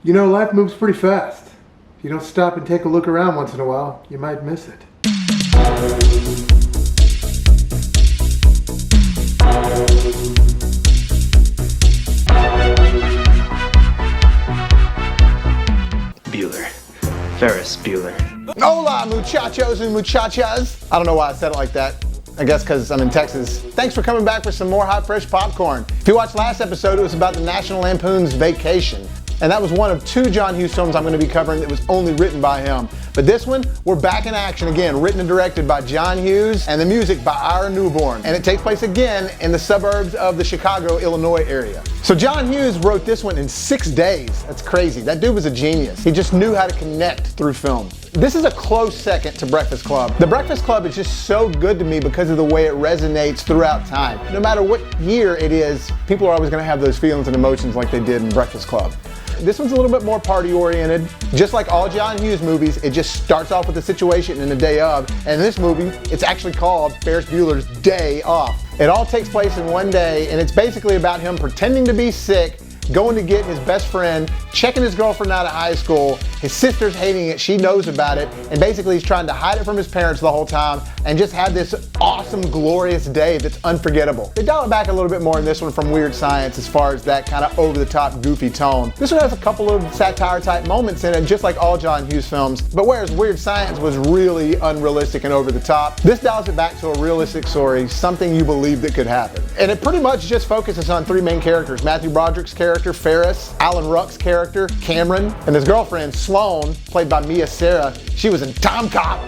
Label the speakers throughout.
Speaker 1: You know, life moves pretty fast. If you don't stop and take a look around once in a while, you might miss it.
Speaker 2: Bueller. Ferris Bueller.
Speaker 3: Hola, muchachos and muchachas. I don't know why I said it like that. I guess because I'm in Texas. Thanks for coming back for some more hot, fresh popcorn. If you watched last episode, it was about the National Lampoon's Vacation. And that was one of two John Hughes films I'm going to be covering that was only written by him. But this one, we're back in action again, written and directed by John Hughes, and the music by Ira Newborn. And it takes place again in the suburbs of the Chicago, Illinois area. So John Hughes wrote this one in 6 days. That's crazy. That dude was a genius. He just knew how to connect through film. This is a close second to Breakfast Club. The Breakfast Club is just so good to me because of the way it resonates throughout time. No matter what year it is, people are always going to have those feelings and emotions like they did in Breakfast Club. This one's a little bit more party-oriented. Just like all John Hughes movies, it just starts off with a situation in the day of, and in this movie, it's actually called Ferris Bueller's Day Off. It all takes place in one day, and it's basically about him pretending to be sick, going to get his best friend, checking his girlfriend out of high school, his sister's hating it, she knows about it, and basically he's trying to hide it from his parents the whole time and just have this awesome, glorious day that's unforgettable. They dial it back a little bit more in this one from Weird Science as far as that kind of over-the-top, goofy tone. This one has a couple of satire-type moments in it, just like all John Hughes films, but whereas Weird Science was really unrealistic and over-the-top, this dials it back to a realistic story, something you believe that could happen. And it pretty much just focuses on three main characters: Matthew Broderick's character, Ferris, Alan Ruck's character, Cameron, and his girlfriend, Sloane, played by Mia Sara. She was in Tom Cop.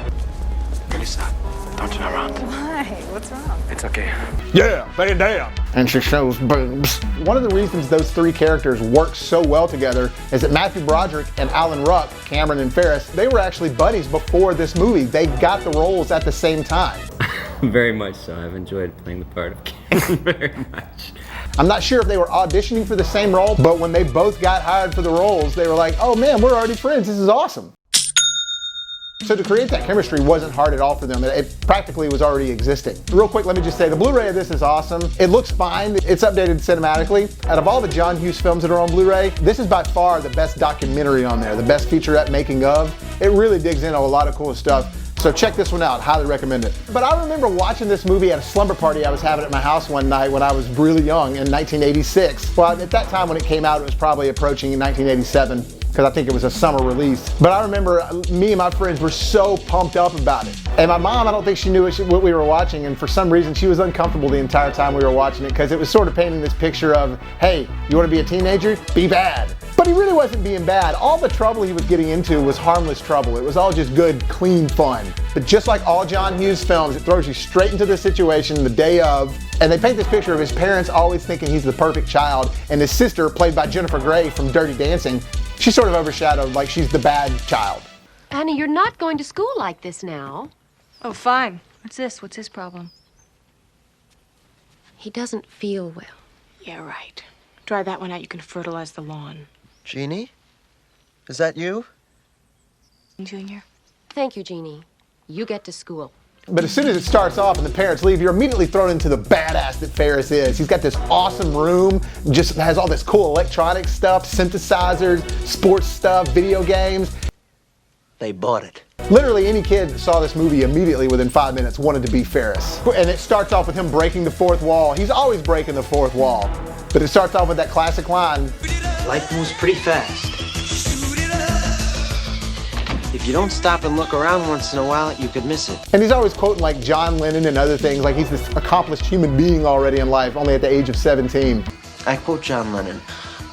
Speaker 2: Lisa, don't turn around.
Speaker 4: Why? What's wrong?
Speaker 2: It's okay.
Speaker 3: Yeah, they damn. And she shows boobs. One of the reasons those three characters work so well together is that Matthew Broderick and Alan Ruck, Cameron and Ferris, they were actually buddies before this movie. They got the roles at the same time.
Speaker 5: Very much so. I've enjoyed playing the part of Cameron very much.
Speaker 3: I'm not sure if they were auditioning for the same role, but when they both got hired for the roles, they were like, oh man, we're already friends, this is awesome. So to create that chemistry wasn't hard at all for them. It practically was already existing. Real quick, let me just say, the Blu-ray of this is awesome. It looks fine. It's updated cinematically. Out of all the John Hughes films that are on Blu-ray, this is by far the best documentary on there, the best featurette making of. It really digs into a lot of cool stuff. So check this one out, highly recommend it. But I remember watching this movie at a slumber party I was having at my house one night when I was really young in 1986. Well, at that time when it came out, it was probably approaching 1987. Because I think it was a summer release. But I remember me and my friends were so pumped up about it. And my mom, I don't think she knew what we were watching, and for some reason she was uncomfortable the entire time we were watching it, because it was sort of painting this picture of, hey, you want to be a teenager? Be bad. But he really wasn't being bad. All the trouble he was getting into was harmless trouble. It was all just good, clean fun. But just like all John Hughes films, it throws you straight into the situation the day of, and they paint this picture of his parents always thinking he's the perfect child, and his sister, played by Jennifer Grey from Dirty Dancing, she's sort of overshadowed, like she's the bad child.
Speaker 6: Annie, you're not going to school like this now.
Speaker 4: Oh, fine. What's this? What's his problem?
Speaker 6: He doesn't feel well.
Speaker 4: Yeah, right. Dry that one out, you can fertilize the lawn.
Speaker 7: Jeannie? Is that you?
Speaker 4: Junior?
Speaker 6: Thank you, Jeannie. You get to school.
Speaker 3: But as soon as it starts off and the parents leave, you're immediately thrown into the badass that Ferris is. He's got this awesome room, just has all this cool electronic stuff, synthesizers, sports stuff, video games.
Speaker 7: They bought it.
Speaker 3: Literally any kid that saw this movie immediately within 5 minutes wanted to be Ferris. And it starts off with him breaking the fourth wall. He's always breaking the fourth wall. But it starts off with that classic line.
Speaker 7: Life moves pretty fast. If you don't stop and look around once in a while, you could miss it.
Speaker 3: And he's always quoting like John Lennon and other things, like he's this accomplished human being already in life, only at the age of 17.
Speaker 7: I quote John Lennon,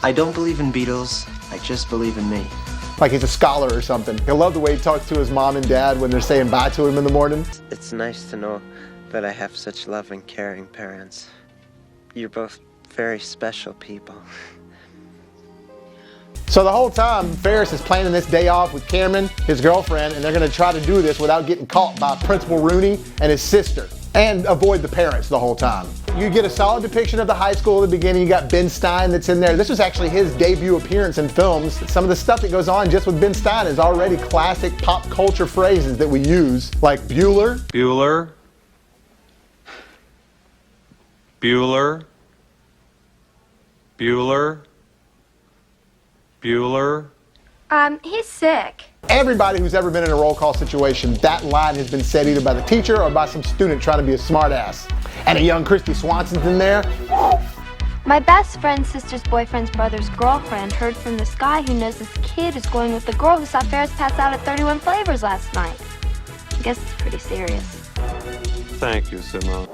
Speaker 7: I don't believe in Beatles, I just believe in me.
Speaker 3: Like he's a scholar or something. I love the way he talks to his mom and dad when they're saying bye to him in the morning.
Speaker 8: It's nice to know that I have such loving, caring parents. You're both very special people.
Speaker 3: So the whole time, Ferris is planning this day off with Cameron, his girlfriend, and they're going to try to do this without getting caught by Principal Rooney and his sister, and avoid the parents the whole time. You get a solid depiction of the high school at the beginning. You got Ben Stein that's in there. This was actually his debut appearance in films. Some of the stuff that goes on just with Ben Stein is already classic pop culture phrases that we use, like Bueller.
Speaker 9: Bueller. Bueller. Bueller. Bueller?
Speaker 10: He's sick.
Speaker 3: Everybody who's ever been in a roll call situation, that line has been said either by the teacher or by some student trying to be a smartass. And a young Christy Swanson's in there.
Speaker 10: My best friend's sister's boyfriend's brother's girlfriend heard from this guy who knows this kid is going with the girl who saw Ferris pass out at 31 Flavors last night. I guess it's pretty serious.
Speaker 9: Thank you, Simone.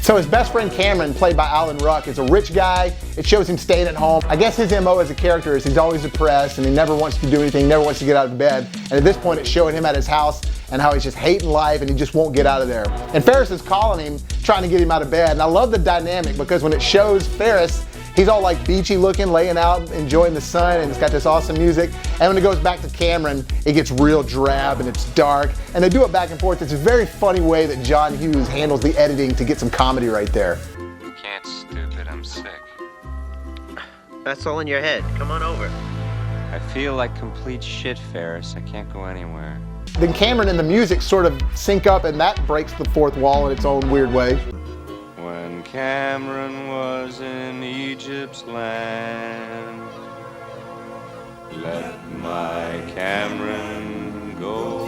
Speaker 3: So his best friend Cameron, played by Alan Ruck, is a rich guy. It shows him staying at home. I guess his MO as a character is he's always depressed and he never wants to do anything, never wants to get out of bed. And at this point it's showing him at his house and how he's just hating life and he just won't get out of there. And Ferris is calling him, trying to get him out of bed. And I love the dynamic because when it shows Ferris, he's all like beachy looking, laying out, enjoying the sun, and it's got this awesome music. And when it goes back to Cameron, it gets real drab and it's dark. And they do it back and forth. It's a very funny way that John Hughes handles the editing to get some comedy right there.
Speaker 9: You can't, stupid. I'm sick.
Speaker 8: That's all in your head. Come on over.
Speaker 5: I feel like complete shit, Ferris. I can't go anywhere.
Speaker 3: Then Cameron and the music sort of sync up and that breaks the fourth wall in its own weird way.
Speaker 5: When Cameron was in Egypt's land, let my Cameron go.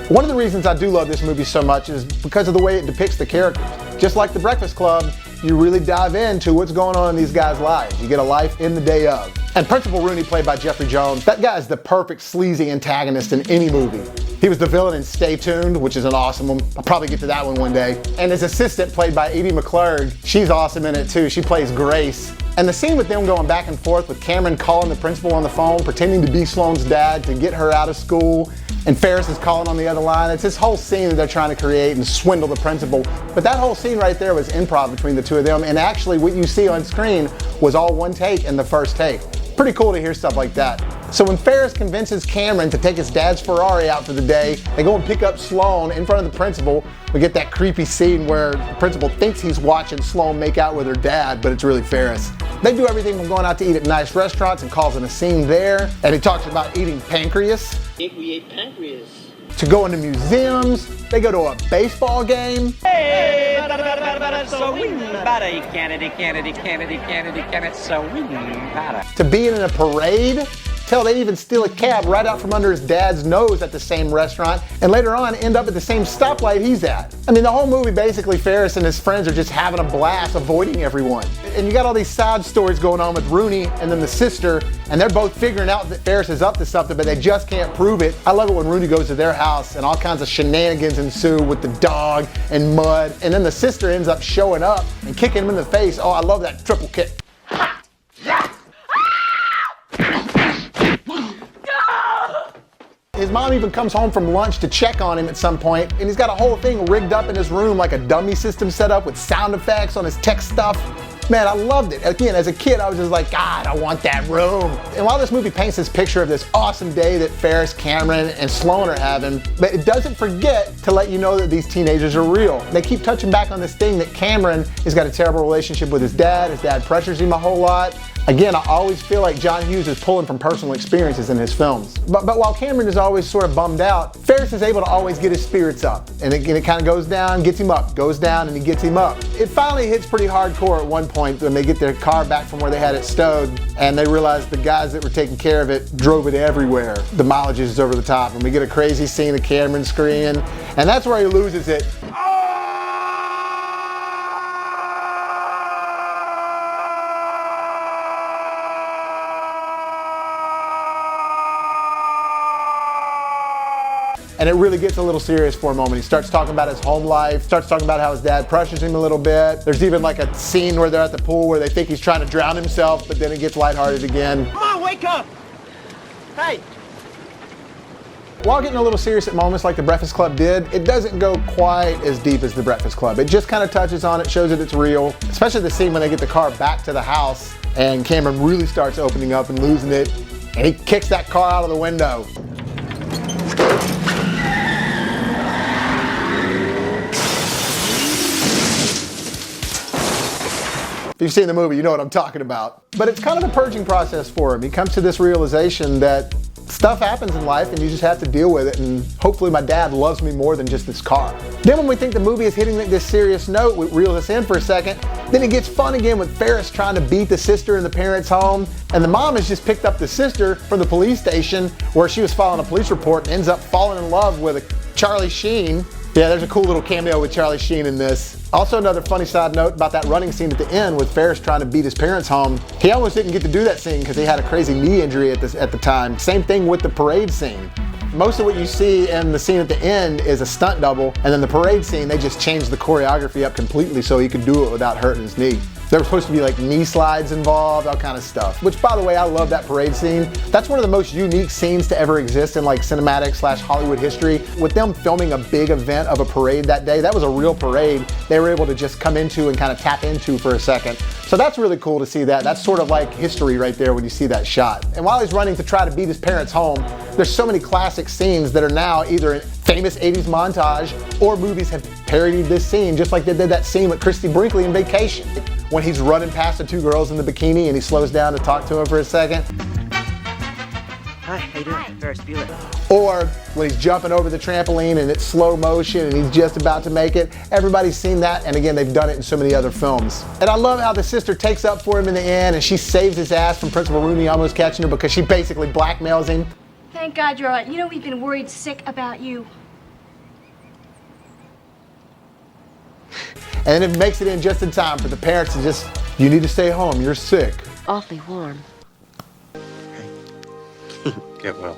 Speaker 3: One of the reasons I do love this movie so much is because of the way it depicts the characters. Just like The Breakfast Club, you really dive into what's going on in these guys' lives. You get a life in the day of. And Principal Rooney, played by Jeffrey Jones, that guy is the perfect sleazy antagonist in any movie. He was the villain in Stay Tuned, which is an awesome one. I'll probably get to that one day. And his assistant, played by Edie McClurg, she's awesome in it too. She plays Grace. And the scene with them going back and forth with Cameron calling the principal on the phone, pretending to be Sloane's dad to get her out of school, and Ferris is calling on the other line. It's this whole scene that they're trying to create and swindle the principal. But that whole scene right there was improv between the two of them, and actually what you see on screen was all one take in the first take. Pretty cool to hear stuff like that. So when Ferris convinces Cameron to take his dad's Ferrari out for the day, they go and pick up Sloane in front of the principal. We get that creepy scene where the principal thinks he's watching Sloane make out with her dad, but it's really Ferris. They do everything from going out to eat at nice restaurants and calls it a scene there. And he talks about eating pancreas.
Speaker 11: We ate pancreas.
Speaker 3: To going to museums. They go to a baseball game.
Speaker 11: Hey, so we Kennedy, so we
Speaker 3: to being in a parade. Hell, they even steal a cab right out from under his dad's nose at the same restaurant, and later on end up at the same stoplight he's at. I mean, the whole movie, basically, Ferris and his friends are just having a blast avoiding everyone. And you got all these side stories going on with Rooney and then the sister, and they're both figuring out that Ferris is up to something, but they just can't prove it. I love it when Rooney goes to their house and all kinds of shenanigans ensue with the dog and mud, and then the sister ends up showing up and kicking him in the face. Oh, I love that triple kick. His mom even comes home from lunch to check on him at some point, and he's got a whole thing rigged up in his room, like a dummy system set up with sound effects on his tech stuff. Man, I loved it. Again, as a kid, I was just like, God, I want that room. And while this movie paints this picture of this awesome day that Ferris, Cameron, and Sloane are having, but it doesn't forget to let you know that these teenagers are real. They keep touching back on this thing that Cameron has got a terrible relationship with his dad. His dad pressures him a whole lot. Again, I always feel like John Hughes is pulling from personal experiences in his films. But while Cameron is always sort of bummed out, Ferris is able to always get his spirits up. And it kind of goes down, gets him up, goes down, and he gets him up. It finally hits pretty hardcore at one point when they get their car back from where they had it stowed, and they realize the guys that were taking care of it drove it everywhere. The mileage is over the top, and we get a crazy scene of Cameron screaming, and that's where he loses it. And it really gets a little serious for a moment. He starts talking about his home life, starts talking about how his dad pressures him a little bit. There's even like a scene where they're at the pool where they think he's trying to drown himself, but then it gets lighthearted again.
Speaker 11: Come on, wake up! Hey!
Speaker 3: While getting a little serious at moments like The Breakfast Club did, it doesn't go quite as deep as The Breakfast Club. It just kind of touches on it, shows that it's real, especially the scene when they get the car back to the house and Cameron really starts opening up and losing it, and he kicks that car out of the window. If you've seen the movie, you know what I'm talking about. But it's kind of a purging process for him. He comes to this realization that stuff happens in life and you just have to deal with it, and hopefully my dad loves me more than just this car. Then when we think the movie is hitting this serious note, it reels us in for a second. Then it gets fun again with Ferris trying to beat the sister in the parents' home, and the mom has just picked up the sister from the police station where she was filing a police report and ends up falling in love with a Charlie Sheen. Yeah, there's a cool little cameo with Charlie Sheen in this. Also, another funny side note about that running scene at the end with Ferris trying to beat his parents home. He almost didn't get to do that scene because he had a crazy knee injury at the time. Same thing with the parade scene. Most of what you see in the scene at the end is a stunt double, and then the parade scene, they just changed the choreography up completely so he could do it without hurting his knee. There were supposed to be like knee slides involved, all kind of stuff. Which, by the way, I love that parade scene. That's one of the most unique scenes to ever exist in like cinematic / Hollywood history. With them filming a big event of a parade that day, that was a real parade they were able to just come into and kind of tap into for a second. So that's really cool to see that. That's sort of like history right there when you see that shot. And while he's running to try to beat his parents home, there's so many classic scenes that are now either in famous 80s montage or movies have parodied this scene, just like they did that scene with Christy Brinkley in Vacation. When he's running past the two girls in the bikini and he slows down to talk to them for a second.
Speaker 7: Hi, how you doing? Ferris Bueller.
Speaker 3: Or when he's jumping over the trampoline and it's slow motion and he's just about to make it. Everybody's seen that, and again, they've done it in so many other films. And I love how the sister takes up for him in the end and she saves his ass from Principal Rooney almost catching her because she basically blackmails him.
Speaker 10: Thank God you're all right. You know, we've been worried sick about you.
Speaker 3: And it makes it in just in time for the parents to just, you need to stay home, you're sick.
Speaker 6: Awfully warm.
Speaker 9: Get well.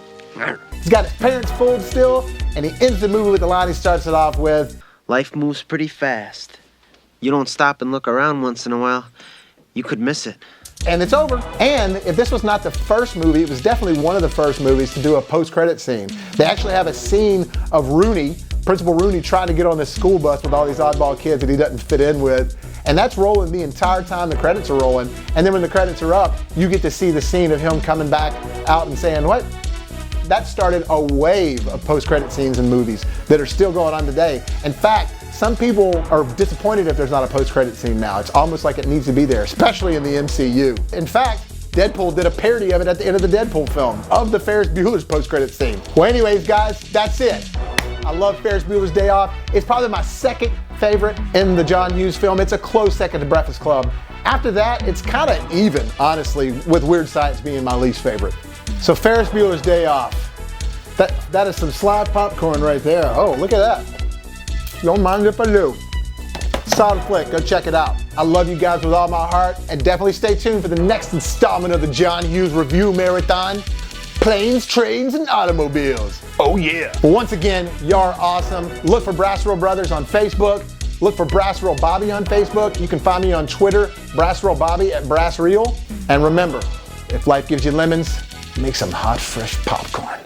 Speaker 3: He's got his parents fooled still, and he ends the movie with the line he starts it off with.
Speaker 7: Life moves pretty fast. You don't stop and look around once in a while, you could miss it.
Speaker 3: And it's over. And if this was not the first movie, it was definitely one of the first movies to do a post-credit scene. They actually have a scene of Rooney, Principal Rooney, trying to get on this school bus with all these oddball kids that he doesn't fit in with. And that's rolling the entire time the credits are rolling. And then when the credits are up, you get to see the scene of him coming back out and saying, what? That started a wave of post-credit scenes in movies that are still going on today. In fact, some people are disappointed if there's not a post-credit scene now. It's almost like it needs to be there, especially in the MCU. In fact, Deadpool did a parody of it at the end of the Deadpool film, of the Ferris Bueller's post-credit scene. Well, anyways, guys, that's it. I love Ferris Bueller's Day Off. It's probably my second favorite in the John Hughes film. It's a close second to Breakfast Club. After that, it's kind of even, honestly, with Weird Science being my least favorite. So Ferris Bueller's Day Off. That is some sly popcorn right there. Oh, look at that. Don't mind if I do. Solid flick, go check it out. I love you guys with all my heart, and definitely stay tuned for the next installment of the John Hughes Review Marathon. Planes, Trains, and Automobiles. Oh yeah. Well, once again, y'all are awesome. Look for BrassReel Brothers on Facebook. Look for BrassReel Bobby on Facebook. You can find me on Twitter, BrassReel Bobby at BrassReel. And remember, if life gives you lemons, make some hot, fresh popcorn.